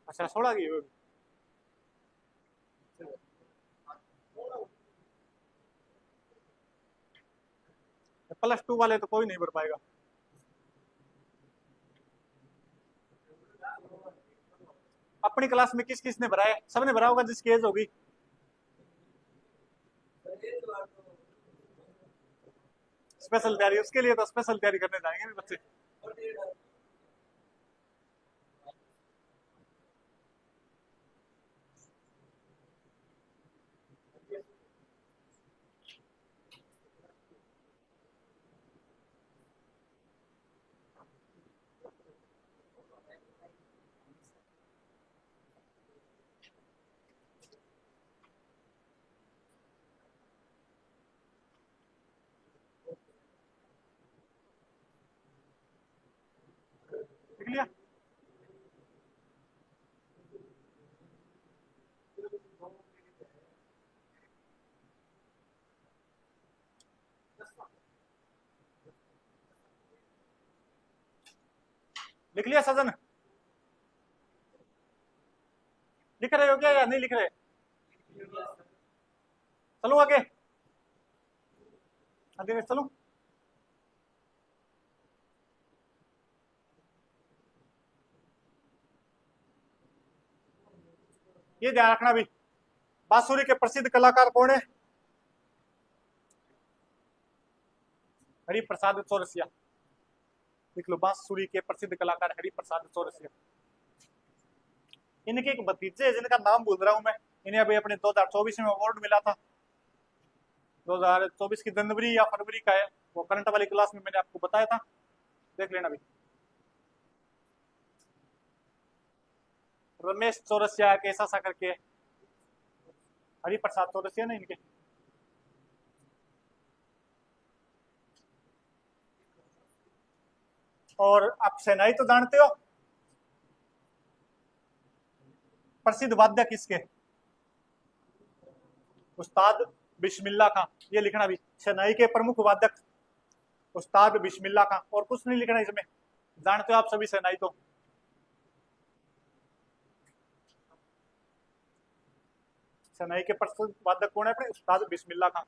[SPEAKER 1] अच्छा 16 की होगी। +2 वाले तो कोई नहीं भर पाएगा। अपनी क्लास में किस किस ने भरा है? सबने भरा होगा जिसकी एज होगी। स्पेशल तैयारी, उसके लिए तो स्पेशल तैयारी करने जाएंगे बच्चे। लिख लिया? लिख लिया सजन? लिख रहे हो क्या या नहीं लिख रहे? चलो आगे। आगे चलो। ये ध्यान रखना भी, बांसुरी के प्रसिद्ध कलाकार कौन है? हरिप्रसाद चौरसिया। लिख लो, बांसुरी के प्रसिद्ध कलाकार हरिप्रसाद चौरसिया। इनके एक भतीजे जिनका नाम भूल रहा हूं मैं, इन्हें अभी अपने 2024 में अवार्ड मिला था। 2024 की जनवरी या फरवरी का है, वो करंट वाली क्लास में मैंने आपको बताया था, देख लेना भी। रमेश चौरसिया कैसा सा करके, हरिप्रसाद चौरसिया ना इनके। और आप शहनाई तो जानते हो, प्रसिद्ध वाद्य किसके? उस्ताद बिस्मिल्लाह खां। ये लिखना भी, शहनाई के प्रमुख वादक उस्ताद बिस्मिल्लाह खां। और कुछ नहीं लिखना इसमें, जानते हो आप सभी शहनाई तो। शहनाई के प्रसिद्ध वादक कौन है अपने? उस्ताद बिस्मिल्लाह खां।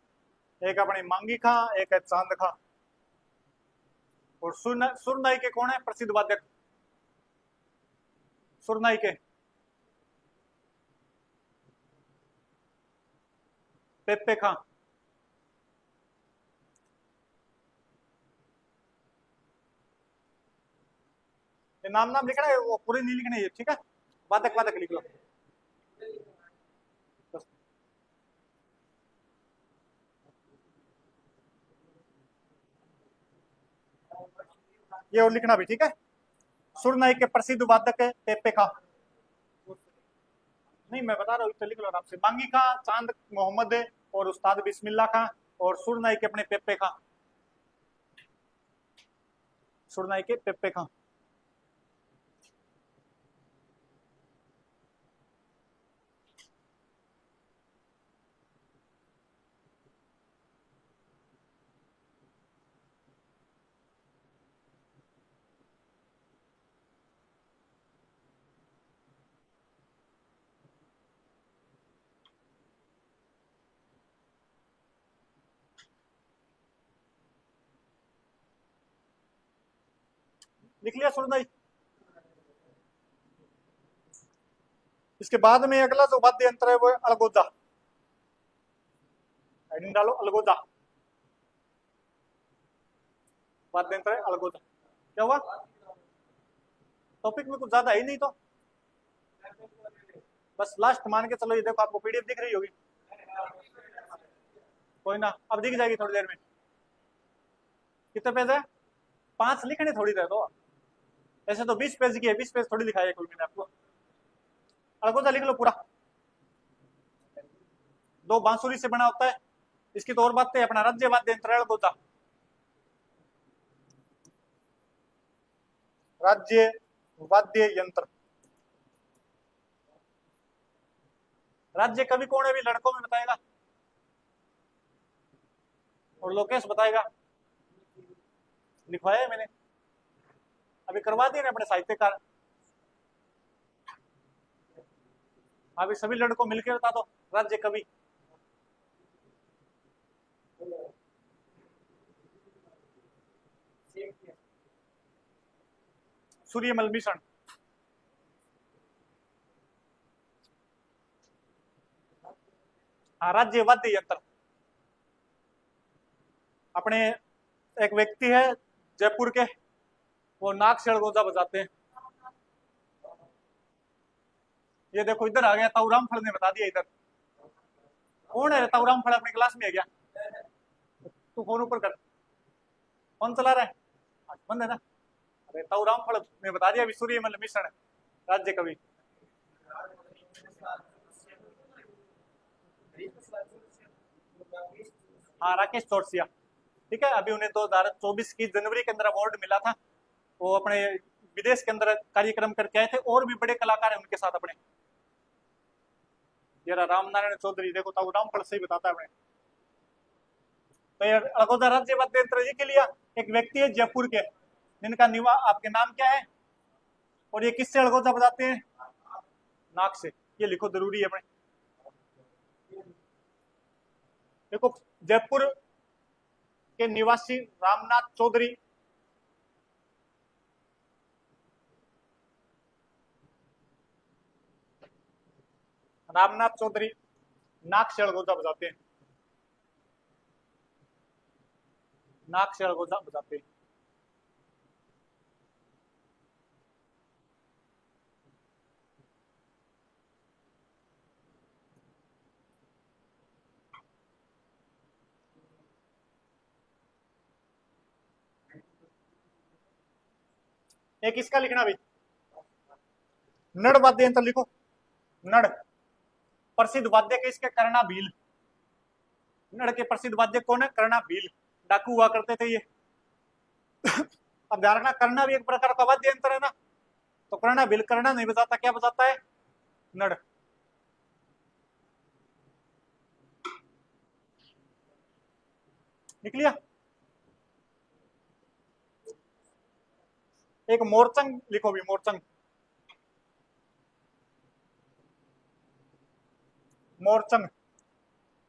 [SPEAKER 1] एक अपने मांगी खां, एक है चांद खां। और सुरनाई के कौन है प्रसिद्ध वादक? सुरनाई के पेप्पे खां। नाम नाम लिखना है, वो पूरे नहीं लिखने, ठीक है? वादक वादक लिख लो। ये और लिखना भी, ठीक है? सुरनाई के प्रसिद्ध वादक है पेप्पे खां। नहीं मैं बता रहा हूँ, तो लिख लो आराम से। मांगी खां, चांद मोहम्मद है, और उस्ताद बिस्मिल्लाह खां, और सुरनाई के अपने पेप्पे खां। सुरनाई के पेप्पे खां। लिख लिया सुरनाई। इसके बाद में अगला जो वाद्य यंत्र है वो है अलगोजा। हेडिंग डालो अलगोजा। वाद्य यंत्र है अलगोजा। क्या हुआ? टॉपिक में कुछ ज्यादा है ही नहीं तो बस लास्ट मान के चलो। ये देखो आपको पीडीएफ दिख रही होगी, कोई ना, अब दिख जाएगी थोड़ी देर में। कितने पेज है? 5 लिखने थोड़ी देर तो, ऐसे तो 20 पेज की है, 20 पेज थोड़ी दिखाई है कोई मैंने आपको। अलगोजा लिख लो पूरा। 2 बांसुरी से बना होता है। इसकी तो और बात है, अपना राज्य वाद्य यंत्र है अलगोजा। राज्य वाद्य यंत्र। राज्य कवि कौन है अभी लड़कों में बताएगा, और लोकेश बताएगा। लिखवाया है मैंने, अभी करवा दिया ना अपने साहित्यकार। अभी सभी लड़कों मिलकर बता दो राज्य कवि। सूर्यमल मिश्रण। राज्य वाद्य यंत्र अपने एक व्यक्ति है जयपुर के, वो नाक से अलगोजा बजाते हैं। ये देखो इधर आ गया, ताऊराम फल ने बता दिया इधर। कौन है ताऊराम फल? अपनी क्लास में है क्या? तू फोन ऊपर कर। फोन चला रहा है? बंद है ना? अरे ताऊराम फल ने बता दिया, सूर्यमल मिश्रण राज्य कवि। हाँ राकेश चौरसिया, ठीक है। अभी उन्हें 2024 की जनवरी के अंदर अवार्ड मिला था। वो अपने विदेश के अंदर कार्यक्रम करके आए थे, और भी बड़े कलाकार हैं उनके साथ अपने। ये राम नारायण चौधरी, देखो ताऊराम फल से ही बताता है अपने। तो ये अलगोजा राज्य वाद्य यंत्र ये के लिया। एक व्यक्ति है जयपुर के, जिनका निवास, आपके नाम क्या है, और ये किससे अलगोजा बजाते हैं? नाक से। ये लिखो, जरूरी है अपने। देखो जयपुर के निवासी रामनाथ चौधरी। रामनाथ चौधरी नाक से अड़गोजा बजाते हैं, नाक से अड़गोजा बजाते हैं। एक इसका लिखना भाई, नड़ वाद्य यंत्र लिखो, नड़ प्रसिद्ध वाद्य के इसके कर्णा भील। नड़ के प्रसिद्ध वाद्य कौन है? कर्णा भील, डाकू हुआ करते थे ये। अब ध्यान रखना, कर्णा भी एक प्रकार का वाद्य यंत्र है ना, तो कर्णा भील कर्णा नहीं बजाता, क्या बजाता है? नड़। लिख लिया? एक मोरचंग लिखो भी, मोरचंग। मोरचंग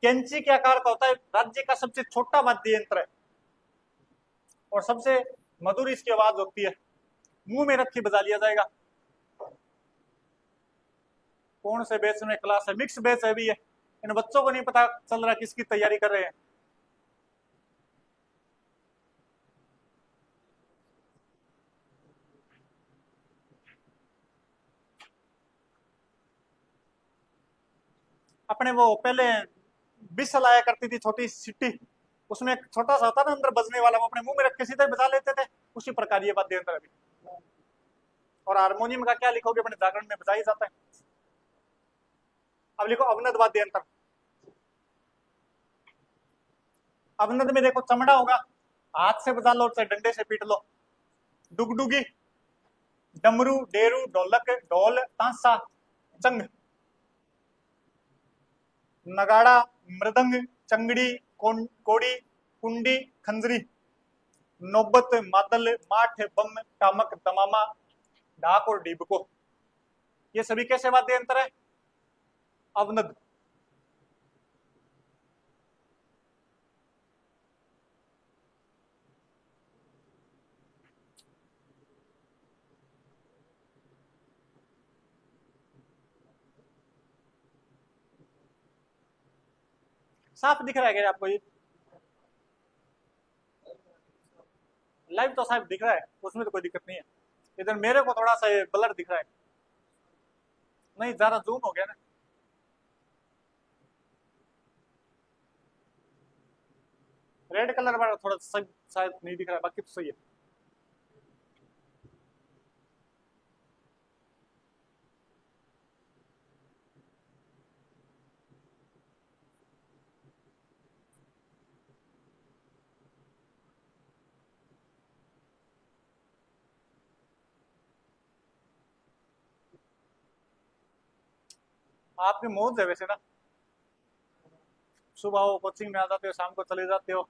[SPEAKER 1] कैंची के आकार का होता है, राज्य का सबसे छोटा वाद्य यंत्र है और सबसे मधुर इसकी आवाज होती है, मुंह में रख के बजा लिया जाएगा। कौन से बैच में क्लास है? मिक्स बैच है भी है, इन बच्चों को नहीं पता चल रहा किसकी तैयारी कर रहे हैं। अपने वो पहले बिसल आया करती थी छोटी सिट्टी, उसमें एक छोटा सा होता ना अंदर बजने वाला, वो अपने मुंह में रख के सीधे बजा लेते थे, उसी प्रकार ये वाद्य यंत्र अभी। और हारमोनियम का क्या लिखोगे? अपने जागरण में बजाया जाता है। अब लिखो अवनद वाद्य यंत्र। अवनद में देखो चमड़ा होगा, हाथ से बजा लो चाहे डंडे से पीट लो। डुगडुगी, डमरू, डेरू, ढोलक, ढोल, तांसा, चंग, नगाड़ा, मृदंग, चंगड़ी, कोड़ी, कुंडी, खंजरी, नौबत, मादल, माठ, बम, टामक, दमामा, ढाक और डीबको, ये सभी कैसे वाद्य यंत्र है? अवनद। साफ दिख रहा है क्या आपको? ये लाइव तो साफ दिख रहा है, उसमें तो कोई दिक्कत नहीं है। इधर मेरे को थोड़ा सा ब्लर दिख रहा है, नहीं ज्यादा जूम हो गया ना। रेड कलर वाला थोड़ा शायद नहीं दिख रहा है, बाकी तो सही है। आपकी मौज है वैसे ना, सुबह हो कोचिंग में आ जाते हो, शाम को चले जाते हो,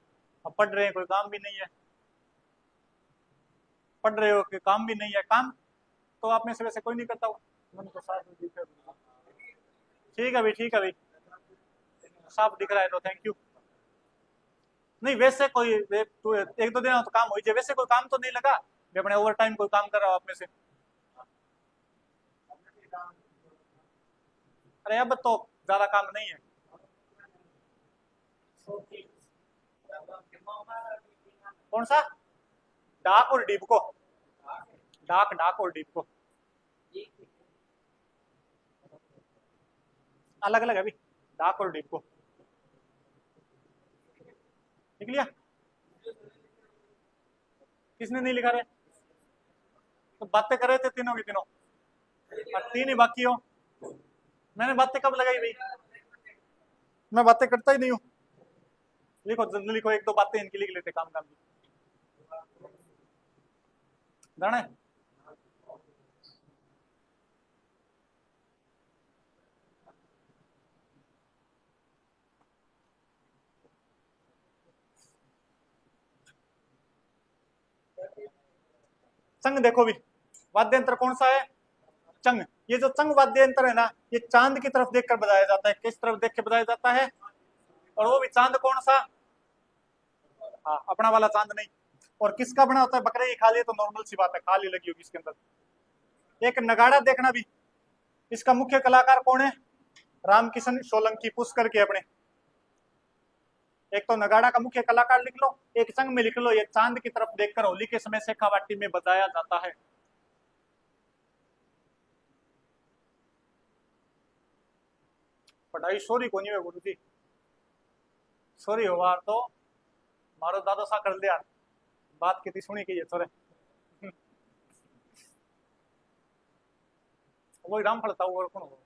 [SPEAKER 1] अब पढ़ रहे हैं, कोई काम भी नहीं है, पढ़ रहे हो कि काम भी नहीं है। काम तो आप में से वैसे कोई नहीं करता हो, मन तो साफ दिख रहा है। ठीक है भाई, ठीक है भाई, साफ दिख रहा है तो थैंक यू। नहीं वैसे कोई एक दो दिन तो काम हो जाए, वैसे कोई काम तो नहीं लगा, अपने ओवर टाइम कोई काम कर रहा हो आप में से? अरे अब तो ज्यादा काम नहीं है। कौन सा? डाक और डीप को? डाक, डाक और डीप को अलग अलग है अभी, डाक और डीप को। लिख लिया? किसने नहीं लिखा रहे? तो बातें कर रहे थे तीनों की तीनों, और तीन ही बाकी हो। मैंने बातें कब लगाई भाई? मैं बातें करता ही नहीं हूँ। लिखो जल्दी लिखो, एक दो बातें इनकी लिख लेते काम काम की। जाने चंग देखो भी, वाद्य यंत्र कौन सा है? चंग। ये जो चंग वाद्य यंत्र है ना, ये चांद की तरफ देखकर बजाया जाता है। किस तरफ देख के बजाया जाता है? और वो भी चांद कौन सा? हाँ, अपना वाला चांद नहीं। और किसका बना होता है? बकरे की खाली है तो नॉर्मल सी बात है, खाली लगी होगी इसके अंदर। एक नगाड़ा देखना भी, इसका मुख्य कलाकार कौन है? रामकिशन सोलंकी। पुष्कर के अपने। एक तो नगाड़ा का मुख्य कलाकार लिख लो, एक संग में लिख लो, ये चांद की तरफ देखकर होली के समय शेखावाटी में बजाया जाता है। पढ़ाई सोरी कोनी है गुरु जी, सोरी होगा तो मारो दादो सा कर दिया, बात कितनी सुनी की है थोड़े। वही राम फलता और कौन होगा?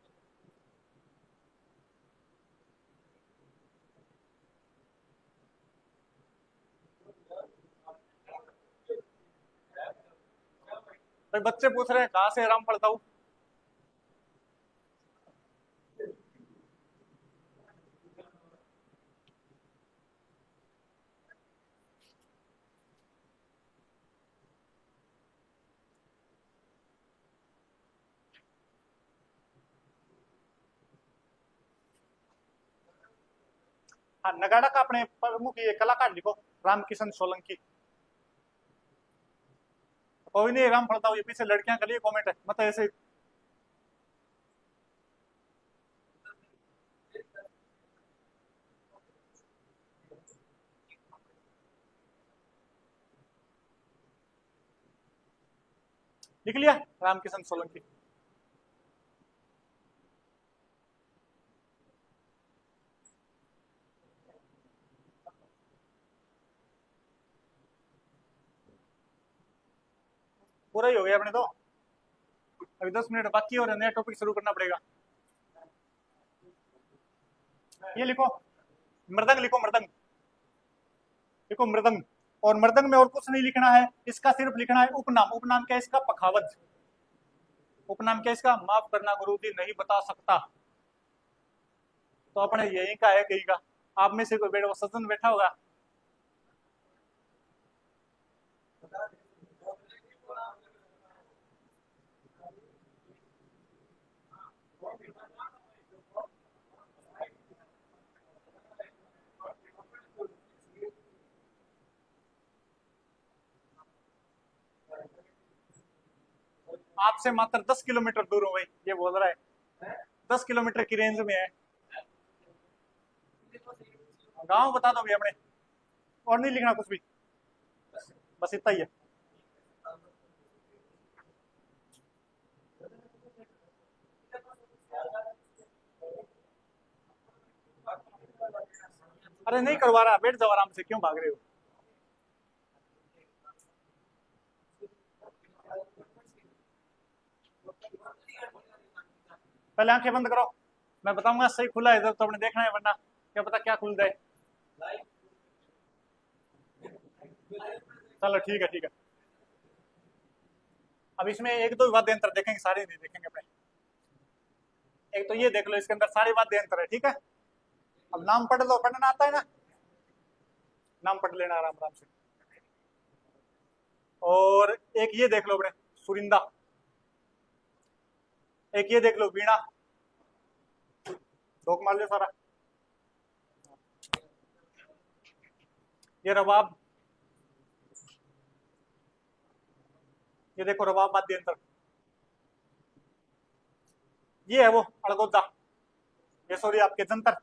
[SPEAKER 1] भाई बच्चे पूछ रहे हैं कहाँ से राम फलता हूँ। हाँ, नगाड़ा का अपने प्रमुख ये कलाकार लिखो, रामकिशन सोलंकी। कोई नहीं राम फलता हूँ, ये पीछे लड़कियां कर लिए कॉमेंट है, मतलब ऐसे। लिख लिया रामकिशन सोलंकी। पूरा ही हो गया अपने तो, अभी 10 मिनट बाकी और नया टॉपिक शुरू करना पड़ेगा। ये लिखो मृदंग, लिखो मृदंग, लिखो मृदंग। और मृदंग में और कुछ नहीं लिखना है, इसका सिर्फ लिखना है उपनाम। उपनाम क्या है इसका? पखावज। उपनाम क्या है इसका? माफ करना गुरुजी नहीं बता सकता। तो अपने यही का है कहीं का। आप में से कोई बैठा सज्जन बैठा होगा। आपसे मात्र 10 किलोमीटर दूर हो भाई, ये बोल रहा है 10 किलोमीटर की रेंज में है। गांव बता दो भाई अपने, और नहीं लिखना कुछ भी, बस इतना ही है। अरे नहीं करवा रहा, बैठ जाओ आराम से, क्यों भाग रहे हो? पहले आंखें बंद करो, मैं बताऊंगा सही खुला है इधर तो अपने देखना है, वरना क्या पता क्या खुल जाए। चलो ठीक है ठीक है। अब इसमें एक दो वाद्य यंत्र देखेंगे, सारे नहीं देखेंगे अपने। एक तो ये देख लो, इसके अंदर सारे वाद्य यंत्र है, ठीक है। अब नाम पढ़ लो, पढ़ना आता है ना, नाम पढ़ लेना आराम आराम से। और एक ये देख लो अपने, सुरिंदा। एक ये देख लो, वीणा। धोख मार लो सारा। ये रबाब, ये देखो रबाब वाद्य यंत्र। ये है वो अड़गोदा, ये सॉरी आपके जंतर,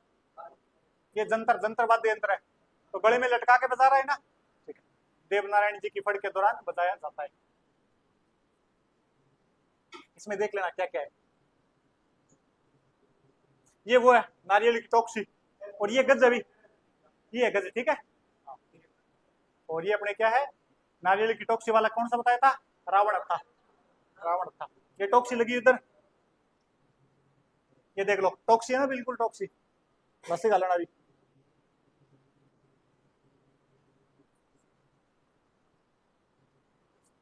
[SPEAKER 1] ये जंतर जंतर वाद्य यंत्र है, तो गले में लटका के बजा रहा है ना, ठीक है। देवनारायण जी की फड़ के दौरान बजाया जाता है। इसमें देख लेना क्या क्या है। ये वो है नारियल की टोकसी, और ये गज अभी, ये है गज, ठीक है। और ये अपने क्या है? नारियल की टोकसी वाला कौन सा बताया था? रावण था, रावण था। ये टोकसी लगी इधर, ये देख लो टोकसी है ना, बिल्कुल टोकसी, बस ही गालना भी।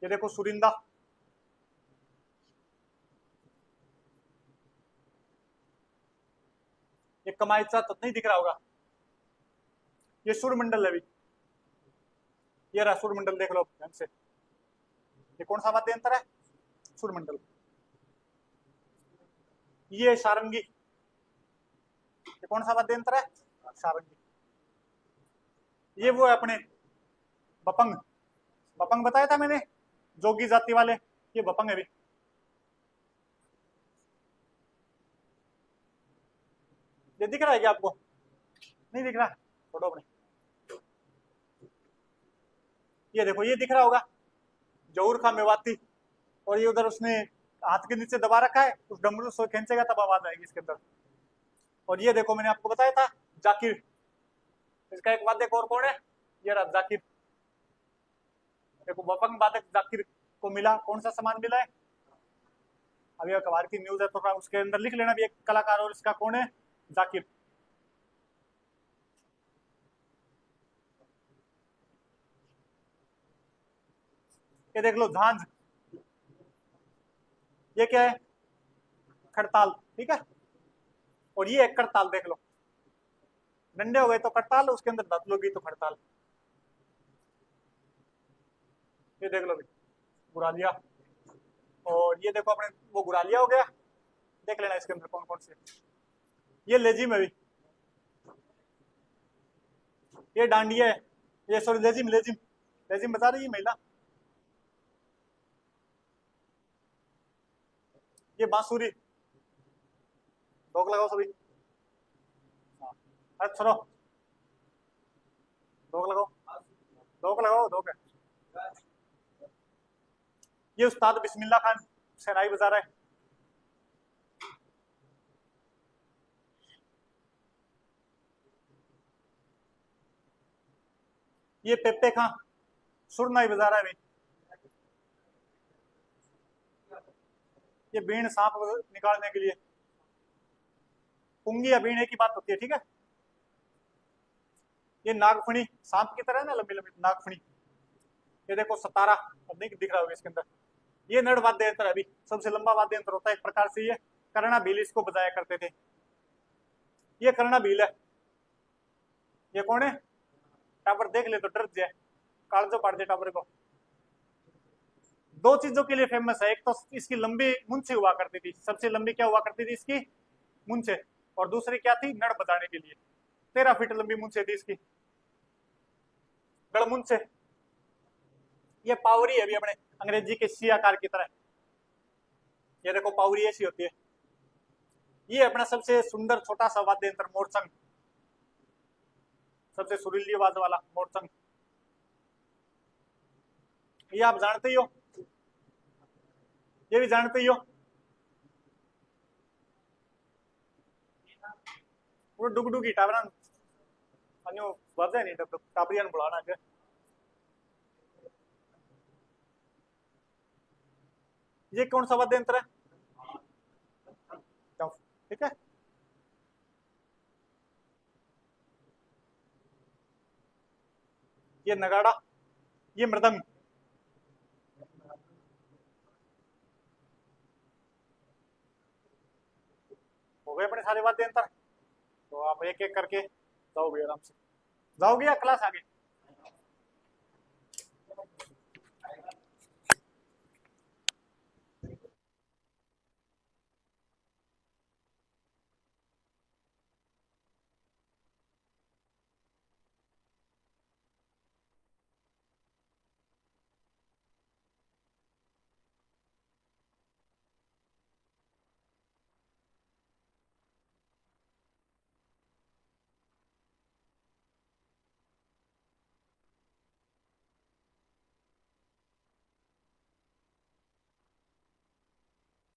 [SPEAKER 1] ये देखो सुरिंदा, ये कमाईचा तो नहीं दिख रहा होगा, ये सुरमंडल है अभी, ये रहा सुरमंडल, देख लो ढंग से। ये कौन सा वाद्य यंत्र है? सुरमंडल। ये सारंगी, ये कौन सा वाद्य यंत्र है? सारंगी। ये वो है अपने बपंग, बपंग बताया था मैंने, जोगी जाति वाले, ये बपंग है भी। ये दिख रहा है क्या आपको? नहीं दिख रहा, छोड़ो अपने। ये देखो, ये दिख रहा होगा, जहूर खा मेवाती, और ये उधर उसने हाथ के नीचे दबा रखा है, उस डमरू से खींचेगा तब आवाज आएगी इसके अंदर। और ये देखो, मैंने आपको बताया था जाकिर, इसका एक वाद्यक और कौन है? ये रहा जाकिर। देखो, बपंग वादक जाकिर को मिला, कौन सा सामान मिला है? अभी अखबार की न्यूज है तो उसके अंदर लिख लेना भी एक कलाकार, और इसका कौन है? जाकिर। ये देख लो, झांझ, ये क्या है? खड़ताल, ठीक है। और ये एक करताल, देख लो, डंडे हो गए तो करताल, उसके अंदर दत लोगी तो खड़ताल। ये देख लो भी, गुरालिया। और ये देखो अपने, वो गुरालिया हो गया, देख लेना इसके अंदर कौन कौन से। ये लेजिम है भी, ये डांडिया है, ये सॉरी लेजिम, लेजिम, लेजिम बता रही है महिला। ये बांसुरी, रोक लगाओ सभी। हाँ, अरे छोड़ो, रोक लगाओ, रोक लगाओ, रोक है। ये उस्ताद बिस्मिल्लाह खान शहनाई बजा रहा है। ये पेप्पे खां सुरनाई बजा रहा है भाई। ये बीण सांप निकालने के लिए, पुंगी या बीण एक ही बात होती है, ठीक है। ये नागफणी, सांप की तरह है ना, लंबी लंबी नागफणी। ये देखो सतारा, अब नहीं दिख रहा होगा इसके अंदर। ये नड़ वाद्य यंत्र अभी सबसे लंबा वाद्य यंत्र होता है एक प्रकार से, ये कर्णा भील इसको बजाया करते थे। ये कर्णा भील है। ये कौन है? टावर देख ले तो डर जाए, कागजो पाड़ दे टावर को। दो चीजों के लिए फेमस है, एक तो इसकी लंबी मुंछे हुआ करती थी, सबसे लंबी क्या हुआ करती थी इसकी? मुंछे। और दूसरी क्या थी? नड़ बजाने के लिए 13 फीट लंबी मुंछे थी इसकी, गड़मुंछे। ये पावरी है अभी अपने अंग्रेजी के सी आकार की तरह। ये देखो पावरी ऐसी होती है। ये अपना सबसे सुंदर छोटा सा वाद्य यंत्र मोरचंग, सबसे सुरीली आवाज वाला मोरचंग। ये आप जानते ही हो, ये भी जानते ही हो। वो डुगडुगी टावरन अन्यो बजे नहीं, डब टाबरियन बुलाना के। ये कौन सा वाद्य यंत्र है? ठीक है। ये नगाड़ा, ये मृदंग। हो गए अपने सारे वाद्य यंत्र। तो आप एक एक करके जाओगे आराम से, जाओगे या क्लास आगे?